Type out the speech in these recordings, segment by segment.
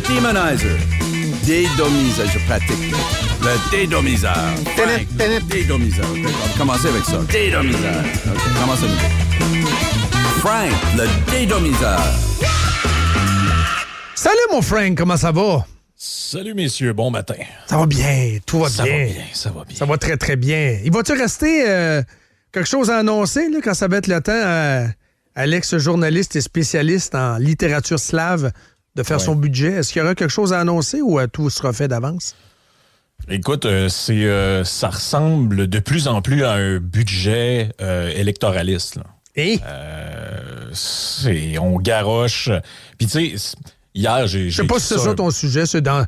Demonizer. Dédomiseur, je pratique. Le dédomiseur. Frank, le dédomiseur. OK, on va commencer avec ça. Dédomiseur. OK, commence à nouveau. Frank, le dédomiseur. Salut, mon Frank, comment ça va? Salut, messieurs, bon matin. Ça va bien, tout va bien. Ça va bien, ça va bien. Ça va très, très bien. Il va-tu rester quelque chose à annoncer là, quand ça va être le temps à l'ex-journaliste et spécialiste en littérature slave de faire son budget? Est-ce qu'il y aura quelque chose à annoncer ou tout sera fait d'avance? Écoute, ça ressemble de plus en plus à un budget électoraliste. Là. Et? On garoche. Puis tu sais, hier, j'ai... Je sais pas si c'est ça ton sujet, c'est un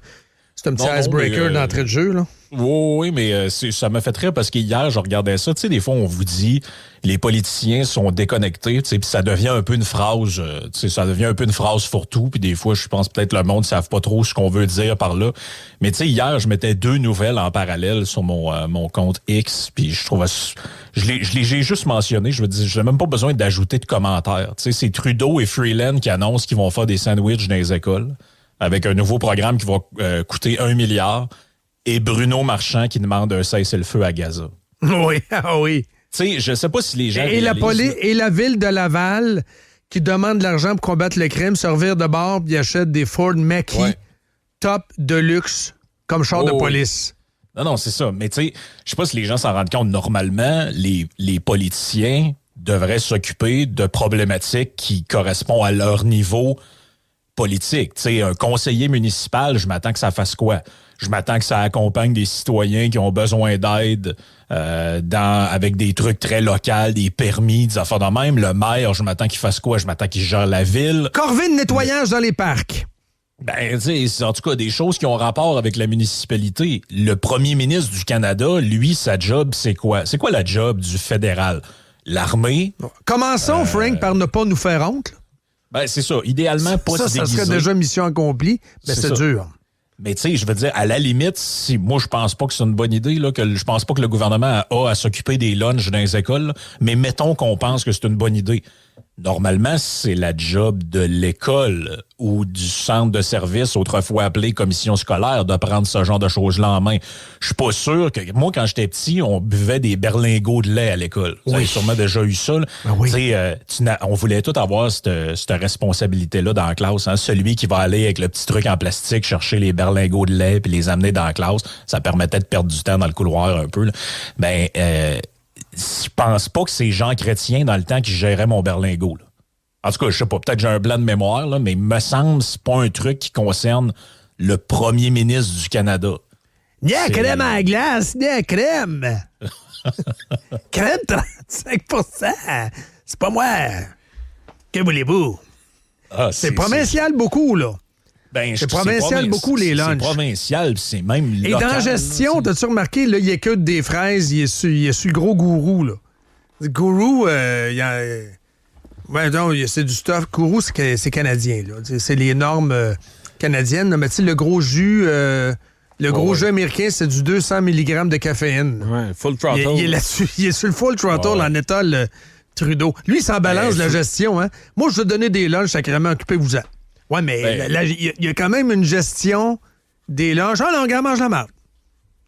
petit icebreaker d'entrée de jeu, là. Oui, mais ça m'a fait rire parce qu'hier, je regardais ça. Tu sais, des fois, on vous dit les politiciens sont déconnectés, tu sais, puis ça devient un peu une phrase, ça devient un peu une phrase fourre-tout, puis des fois, je pense peut-être le monde ne savent pas trop ce qu'on veut dire par là. Mais tu sais, hier, je mettais 2 nouvelles en parallèle sur mon compte X, puis je trouvais... J'ai juste mentionné, je veux dire, j'ai même pas besoin d'ajouter de commentaires. Tu sais, c'est Trudeau et Freeland qui annoncent qu'ils vont faire des sandwichs dans les écoles avec un nouveau programme qui va coûter 1 milliard. Et Bruno Marchand qui demande un cessez-le-feu à Gaza. Oui, ah oui. Tu sais, je sais pas si les gens... Et la ville de Laval qui demande de l'argent pour combattre le crime, servir de bord, puis achète des Ford Mackie top de luxe comme char de police. Non, c'est ça. Mais tu sais, je sais pas si les gens s'en rendent compte. Normalement, les politiciens devraient s'occuper de problématiques qui correspondent à leur niveau politique. Tu sais, un conseiller municipal, je m'attends que ça fasse quoi? Je m'attends que ça accompagne des citoyens qui ont besoin d'aide avec des trucs très locaux, des permis, des affaires de même. Le maire, je m'attends qu'il fasse quoi? Je m'attends qu'il gère la ville. Corvée de nettoyage dans les parcs. Ben, tu sais, en tout cas, des choses qui ont rapport avec la municipalité. Le premier ministre du Canada, lui, sa job, c'est quoi? C'est quoi la job du fédéral? L'armée? Commençons, Frank, par ne pas nous faire honte. Ben, c'est ça. Idéalement, pas se déguiser. Ça serait déjà mission accomplie, mais c'est dur. Mais tu sais, je veux dire, à la limite, moi, je pense pas que c'est une bonne idée, là, je pense pas que le gouvernement a à s'occuper des lunchs dans les écoles, là, mais mettons qu'on pense que c'est une bonne idée. Normalement, c'est la job de l'école ou du centre de service, autrefois appelé commission scolaire, de prendre ce genre de choses-là en main. Je suis pas sûr que... Moi, quand j'étais petit, on buvait des berlingots de lait à l'école. Vous avez sûrement déjà eu ça. On voulait tous avoir cette responsabilité-là dans la classe. Hein? Celui qui va aller avec le petit truc en plastique chercher les berlingots de lait puis les amener dans la classe, ça permettait de perdre du temps dans le couloir un peu. Là. Je pense pas que c'est Jean Chrétien dans le temps qui gérait mon berlingot. Là. En tout cas, je sais pas, peut-être j'ai un blanc de mémoire, là, mais il me semble que c'est pas un truc qui concerne le premier ministre du Canada. Ni la crème à la glace, ni la crème. Crème 35%. C'est pas moi. Que voulez-vous? C'est provincial beaucoup, là. C'est provincial beaucoup, les lunchs. C'est provincial, c'est même local. Et dans la gestion, t'as-tu remarqué, là, il écoute des fraises, il est sur le gros gourou, là. Le gourou, c'est du stuff. Gourou, c'est canadien, là. C'est les normes canadiennes. Mais tu sais, le gros jus... gros jus américain, c'est du 200 mg de caféine. Ouais, full throttle. Il est là-dessus. Il est sur le full throttle en état, le Trudeau. Lui, il s'en balance la gestion, hein. Moi, je vais donner des lunchs sacrément, occupez-vous-en. Ouais, mais il y a quand même une gestion des lunchs. Ah non, regarde, mange la marde.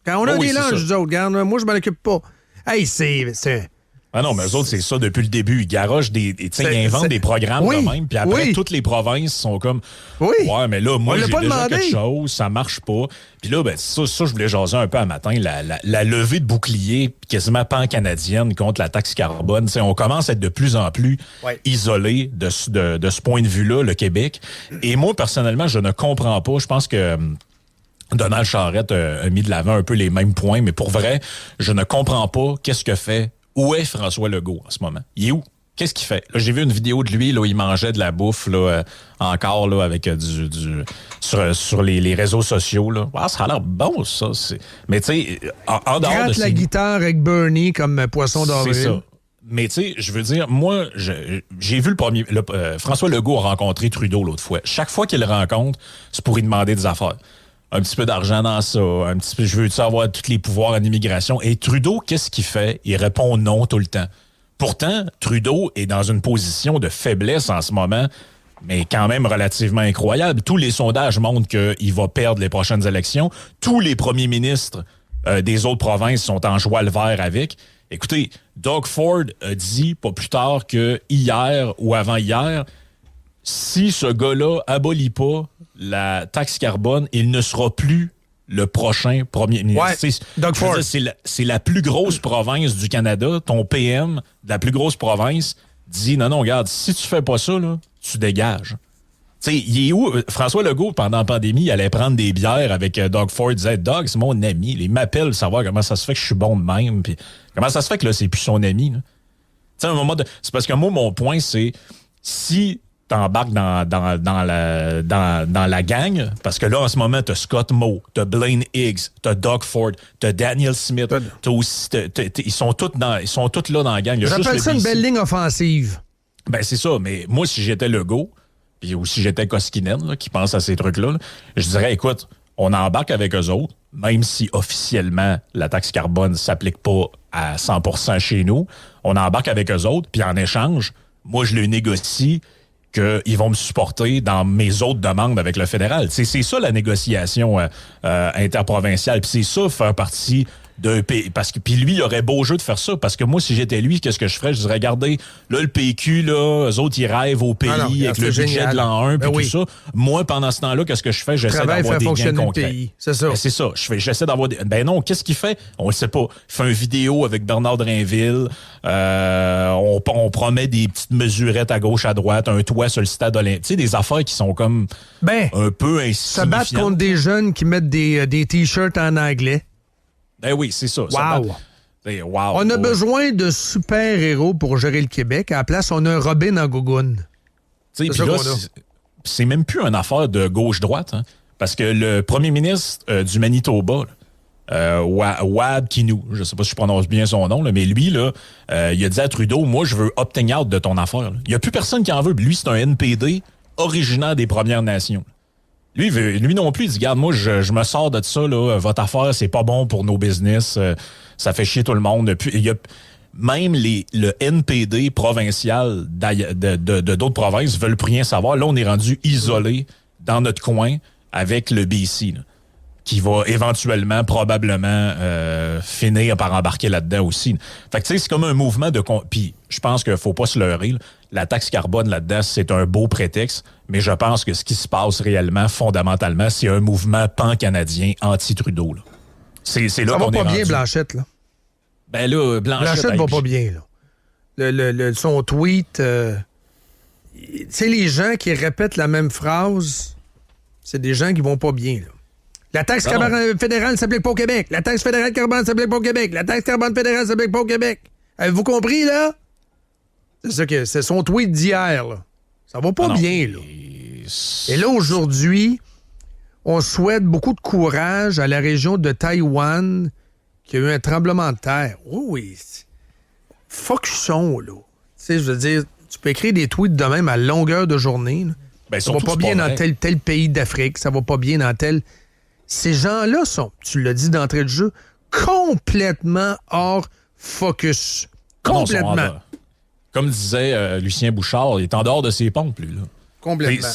Quand on a des lunchs, nous autres, regarde, moi, je m'en occupe pas. Hey, c'est... Ah non, mais eux autres, c'est ça depuis le début. Ils garochent ils inventent des programmes de même, puis après, toutes les provinces sont comme... Ouais, mais là, moi, j'ai déjà quelque chose, ça marche pas. Puis là, ça, je voulais jaser un peu un matin, la levée de bouclier quasiment pan-canadienne contre la taxe carbone. T'sais, on commence à être de plus en plus isolé de ce point de vue-là, le Québec. Et moi, personnellement, je ne comprends pas. Je pense que... Donald Charette a mis de l'avant un peu les mêmes points, mais pour vrai, je ne comprends pas qu'est-ce que fait... Où est François Legault en ce moment? Il est où? Qu'est-ce qu'il fait? Là, j'ai vu une vidéo de lui, là, où il mangeait de la bouffe là, encore là, avec sur les réseaux sociaux. Là. Ah, ça a l'air bon, ça. Mais tu sais, en dehors de la guitare avec Bernie comme poisson d'avril. C'est ça. Mais tu sais, je veux dire, moi, j'ai vu François Legault a rencontré Trudeau l'autre fois. Chaque fois qu'il le rencontre, c'est pour lui demander des affaires. Un petit peu d'argent dans ça, un petit peu, je veux-tu avoir tous les pouvoirs en immigration. Et Trudeau, qu'est-ce qu'il fait? Il répond non tout le temps. Pourtant, Trudeau est dans une position de faiblesse en ce moment mais quand même relativement incroyable. Tous les sondages montrent qu'il va perdre les prochaines élections. Tous les premiers ministres des autres provinces sont en joie le vert avec. Écoutez, Doug Ford a dit pas plus tard que hier ou avant-hier, si ce gars-là abolit pas la taxe carbone, il ne sera plus le prochain premier ministre. Ouais, Doug Ford. C'est la plus grosse province du Canada. Ton PM de la plus grosse province dit non, regarde, si tu fais pas ça, là, tu dégages. Tu sais, il est où? François Legault, pendant la pandémie, il allait prendre des bières avec Doug Ford. Il disait, Doug, c'est mon ami. Il m'appelle pour savoir comment ça se fait que je suis bon de même. Puis comment ça se fait que là, c'est plus son ami. Tu sais, à un moment c'est parce que moi, mon point, c'est si t'embarques dans la gang, parce que là, en ce moment, t'as Scott Moe, t'as Blaine Higgs, t'as Doug Ford, t'as Daniel Smith, t'as aussi, ils sont tous là dans la gang. J'appelle ça une belle ligne offensive. Ben, c'est ça, mais moi, si j'étais Legault, puis ou si j'étais Koskinen, là, qui pense à ces trucs-là, je dirais, écoute, on embarque avec eux autres, même si officiellement la taxe carbone ne s'applique pas à 100% chez nous, on embarque avec eux autres, puis en échange, moi, je le négocie qu'ils vont me supporter dans mes autres demandes avec le fédéral. C'est ça la négociation interprovinciale, puis c'est ça faire partie d'un pays. Parce que puis lui, il aurait beau jeu de faire ça, parce que moi, si j'étais lui, qu'est-ce que je ferais? Je dirais, regardez, là, le PQ, là, eux autres, ils rêvent au pays avec le budget de l'an 1, puis tout ça. Moi, pendant ce temps-là, qu'est-ce que je fais? J'essaie d'avoir des gains concrets. C'est ça. Ben, c'est ça. J'essaie d'avoir des... Ben non, qu'est-ce qu'il fait? On le sait pas. Il fait une vidéo avec Bernard Drainville. On promet des petites mesurettes à gauche, à droite, un toit sur le stade olympique. Tu sais, des affaires qui sont comme un peu insignifiantes. Se battre contre des jeunes qui mettent des T-shirts en anglais. Ben oui, c'est ça. Wow. On a besoin de super-héros pour gérer le Québec. À la place, on a un Robin en gougoune. C'est même plus une affaire de gauche-droite. Hein, parce que le premier ministre du Manitoba, Wab Kinew, je ne sais pas si je prononce bien son nom, là, mais lui, là, il a dit à Trudeau, moi, je veux opting out de ton affaire. Il n'y a plus personne qui en veut. Lui, c'est un NPD originaire des Premières Nations. Lui non plus, il dit, regarde, moi, je me sors de ça, là, votre affaire, c'est pas bon pour nos business, ça fait chier tout le monde. Puis, il y a même le NPD provincial d'autres provinces veulent plus rien savoir. Là, on est rendu isolé dans notre coin avec le BC, là, qui va éventuellement, probablement, finir par embarquer là-dedans aussi. Fait que, tu sais, c'est comme un mouvement de... Puis, je pense qu'il faut pas se leurrer, là. La taxe carbone là-dedans, c'est un beau prétexte, mais je pense que ce qui se passe réellement, fondamentalement, c'est un mouvement pan-canadien anti-Trudeau. Là. C'est là ça qu'on va est pas rendu. bien, Blanchette, là. Ben là, Blanchette va pas bien, là. Son tweet... tu sais, les gens qui répètent la même phrase, c'est des gens qui vont pas bien, là. La taxe carbone fédérale ne s'applique pas au Québec. La taxe fédérale carbone ne s'applique pas au Québec. La taxe carbone fédérale ne s'applique pas au Québec. Avez-vous compris, là? C'est ça que c'est son tweet d'hier, là. Ça va pas bien, là. Et là, aujourd'hui, on souhaite beaucoup de courage à la région de Taïwan qui a eu un tremblement de terre. Oui. Focusons, là. Tu sais, je veux dire, tu peux écrire des tweets de même à longueur de journée, là. Ben, ça va pas bien dans tel pays d'Afrique. Ça va pas bien dans tel... Ces gens-là sont, tu l'as dit d'entrée de jeu, complètement hors focus. Complètement. Comme disait Lucien Bouchard, il est en dehors de ses pompes, lui, là. Complètement.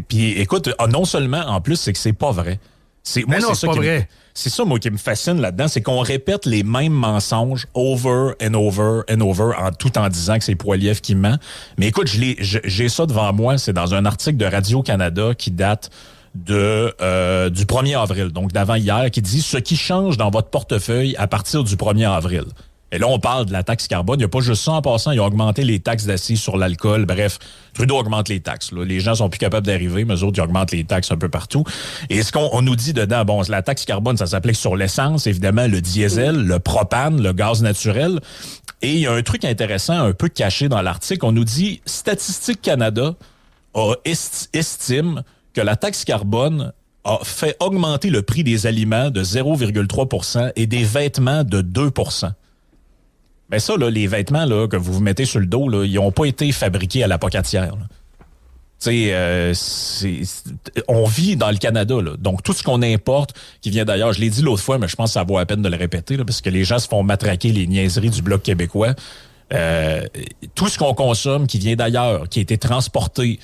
Puis écoute, non seulement, en plus, c'est que c'est pas vrai. C'est pas vrai. C'est ça, moi, qui me fascine là-dedans, c'est qu'on répète les mêmes mensonges over and over and over, tout en disant que c'est Poilievre qui ment. Mais écoute, j'ai ça devant moi, c'est dans un article de Radio-Canada qui date du 1er avril, donc d'avant-hier, qui dit « Ce qui change dans votre portefeuille à partir du 1er avril ». Et là, on parle de la taxe carbone. Il n'y a pas juste ça en passant. Ils ont augmenté les taxes d'assises sur l'alcool. Bref, Trudeau augmente les taxes. Là. Les gens sont plus capables d'arriver, mais eux autres, ils augmentent les taxes un peu partout. Et ce qu'on nous dit dedans, bon, la taxe carbone, ça s'applique sur l'essence, évidemment, le diesel, le propane, le gaz naturel. Et il y a un truc intéressant, un peu caché dans l'article. On nous dit, Statistique Canada estime que la taxe carbone a fait augmenter le prix des aliments de 0,3 % et des vêtements de 2 %. Mais ça, là, les vêtements là, que vous mettez sur le dos, là, ils n'ont pas été fabriqués à la pocatière. Tu sais, on vit dans le Canada, là. Donc, tout ce qu'on importe, qui vient d'ailleurs, je l'ai dit l'autre fois, mais je pense que ça vaut la peine de le répéter, là, parce que les gens se font matraquer les niaiseries du Bloc québécois. Tout ce qu'on consomme qui vient d'ailleurs, qui a été transporté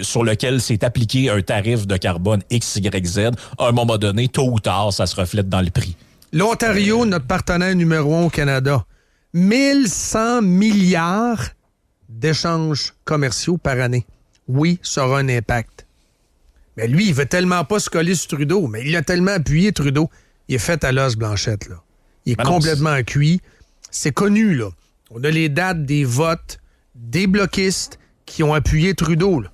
sur lequel s'est appliqué un tarif de carbone XYZ, à un moment donné, tôt ou tard, ça se reflète dans le prix. L'Ontario, notre partenaire numéro 1 au Canada, 1100 milliards d'échanges commerciaux par année. Oui, ça aura un impact. Mais lui, il veut tellement pas se coller sur Trudeau, mais il a tellement appuyé Trudeau. Il est fait à l'os, Blanchette, là. Il est complètement cuit. C'est connu, là. On a les dates des votes des bloquistes qui ont appuyé Trudeau, là.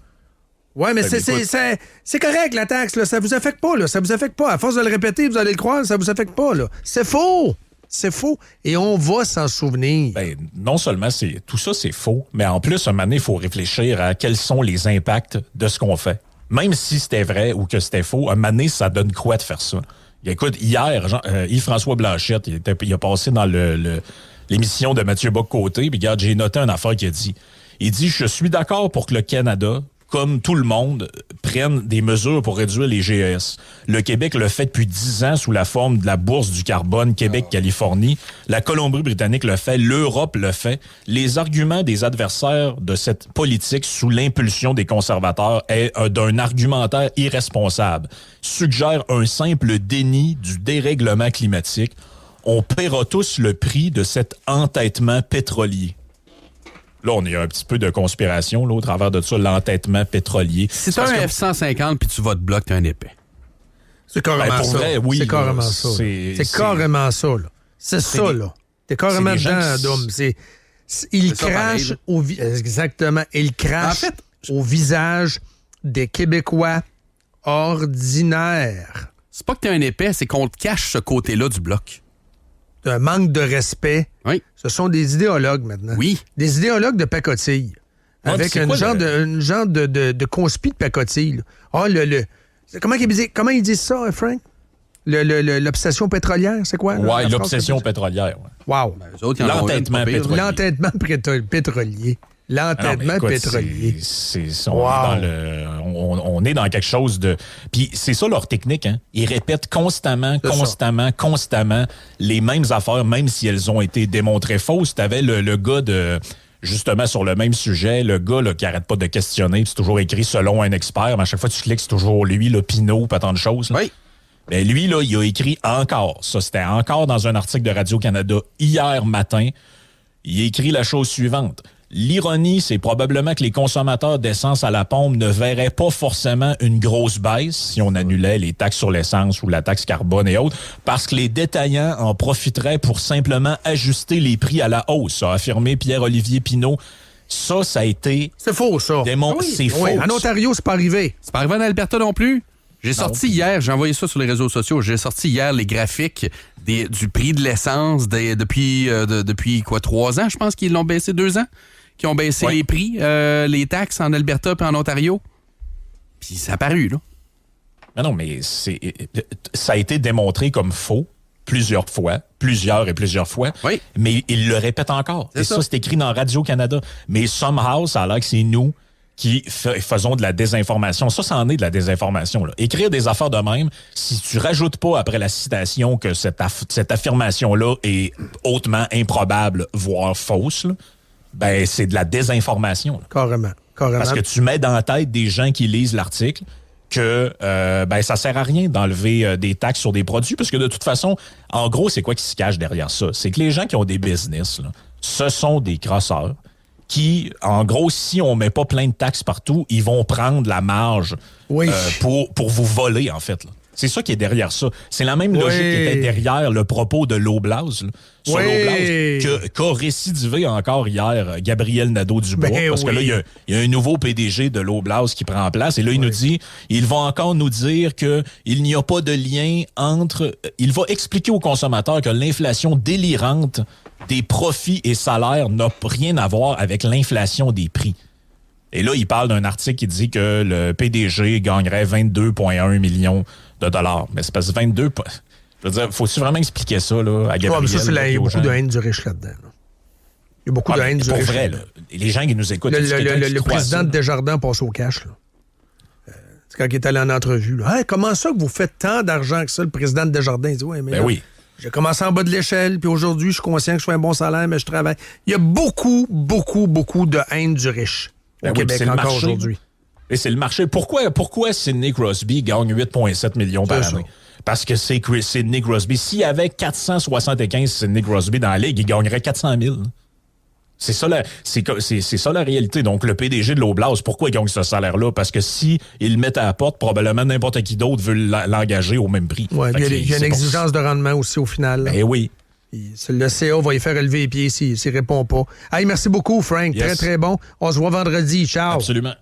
Ouais, mais c'est correct, la taxe, là. Ça vous affecte pas, là. Ça vous affecte pas. À force de le répéter, vous allez le croire, ça vous affecte pas, là. C'est faux! C'est faux. Et on va s'en souvenir. Ben, non seulement tout ça, c'est faux, mais en plus, un moment donné, il faut réfléchir à quels sont les impacts de ce qu'on fait. Même si c'était vrai ou que c'était faux, un moment donné, ça donne quoi de faire ça? Écoute, hier, Yves-François Blanchette, il a passé dans l'émission de Mathieu Bock-Côté, puis regarde, j'ai noté une affaire qu'il a dit. Il dit, je suis d'accord pour que le Canada, comme tout le monde, prenne des mesures pour réduire les GES. Le Québec le fait depuis 10 ans sous la forme de la bourse du carbone Québec-Californie. La Colombie-Britannique le fait, l'Europe le fait. Les arguments des adversaires de cette politique sous l'impulsion des conservateurs est d'un argumentaire irresponsable. Suggère un simple déni du dérèglement climatique. On paiera tous le prix de cet entêtement pétrolier. Là, on a un petit peu de conspiration là, au travers de ça, l'entêtement pétrolier. Si t'as un F-150 puis tu votes bloc, t'as un épais. C'est carrément ça. Vrai, oui, c'est carrément ça. C'est carrément ça. Là. C'est ça, là. T'es carrément dedans, Dom. Il crache exactement. Il crache au visage des Québécois ordinaires. C'est pas que t'es un épais, c'est qu'on te cache ce côté-là du bloc. Un manque de respect. Oui. Ce sont des idéologues maintenant. Oui. Des idéologues de pacotille. Avec une genre de conspi de pacotille. Ah, comment ils disent ça, Frank? L'obsession pétrolière, c'est quoi? Oui, l'obsession pétrolière. Ouais. Wow. L'entêtement pétrolier. L'entêtement pétrolier. L'entêtement pétrolier. On est dans quelque chose de... Puis c'est ça leur technique, hein? Ils répètent constamment les mêmes affaires, même si elles ont été démontrées fausses. T'avais le gars de... Justement, sur le même sujet, le gars là, qui arrête pas de questionner, c'est toujours écrit selon un expert, mais à chaque fois que tu cliques, c'est toujours lui, le Pinot, pas tant de choses. Là. Oui. Ben lui, là, il a écrit encore. Ça, c'était encore dans un article de Radio-Canada hier matin. Il a écrit la chose suivante. L'ironie, c'est probablement que les consommateurs d'essence à la pompe ne verraient pas forcément une grosse baisse si on annulait les taxes sur l'essence ou la taxe carbone et autres, parce que les détaillants en profiteraient pour simplement ajuster les prix à la hausse, a affirmé Pierre-Olivier Pinault. Ça a été... C'est faux, ça. C'est faux. En Ontario, c'est pas arrivé. C'est pas arrivé en Alberta non plus. J'ai sorti hier, j'ai envoyé ça sur les réseaux sociaux, j'ai sorti hier les graphiques du prix de l'essence depuis 3 ans, je pense qu'ils l'ont baissé 2 ans. Qui ont baissé les prix, les taxes en Alberta et en Ontario. Puis ça a paru, là. Mais ça a été démontré comme faux plusieurs fois. Oui. Mais il le répète encore. Et ça, c'est écrit dans Radio-Canada. Mais somehow, ça a l'air que c'est nous qui faisons de la désinformation. Ça en est de la désinformation. Là. Écrire des affaires de même, si tu rajoutes pas après la citation que cette affirmation-là est hautement improbable, voire fausse, là, ben, c'est de la désinformation. Là. Carrément. Parce que tu mets dans la tête des gens qui lisent l'article que ça sert à rien d'enlever des taxes sur des produits, parce que de toute façon, en gros, c'est quoi qui se cache derrière ça? C'est que les gens qui ont des business, là, ce sont des crosseurs qui, en gros, si on met pas plein de taxes partout, ils vont prendre la marge pour vous voler, en fait. Là. C'est ça qui est derrière ça. C'est la même logique qui était derrière le propos de l'Oblast. Sur l'Oblast, qu'a récidivé encore hier Gabriel Nadeau-Dubois. Parce que là, il y a un nouveau PDG de l'Oblast qui prend place. Et là, il nous dit, ils vont encore nous dire qu'il n'y a pas de lien entre... Il va expliquer aux consommateurs que l'inflation délirante des profits et salaires n'a rien à voir avec l'inflation des prix. Et là, il parle d'un article qui dit que le PDG gagnerait 22,1 millions de dollars. Mais c'est parce que 22... Je veux dire, faut-tu vraiment expliquer ça là, à Gabriel? Il y a beaucoup de haine du riche là-dedans. Là. Il y a beaucoup de haine du riche. Pour vrai, là, les gens qui nous écoutent... Le président de Desjardins passe au cash. Là. C'est quand il est allé en entrevue. Là. Hey, comment ça que vous faites tant d'argent que ça, le président de Desjardins? Il dit, oui. J'ai commencé en bas de l'échelle, puis aujourd'hui, je suis conscient que je fais un bon salaire, mais je travaille. Il y a beaucoup de haine du riche au Québec encore aujourd'hui. Et c'est le marché. Pourquoi Sidney Crosby gagne 8,7 millions par année? Parce que c'est Sidney Crosby. S'il y avait 475 Sidney Crosby dans la ligue, il gagnerait 400 000. C'est ça la réalité. Donc, le PDG de l'Oblast, pourquoi il gagne ce salaire-là? Parce que si il le met à la porte, probablement n'importe qui d'autre veut l'engager au même prix. Ouais, il y a une exigence de rendement aussi au final. Ben oui. Le CA va y faire relever les pieds s'il ne répond pas. Hey, merci beaucoup, Frank. Yes. Très, très bon. On se voit vendredi. Ciao. Absolument.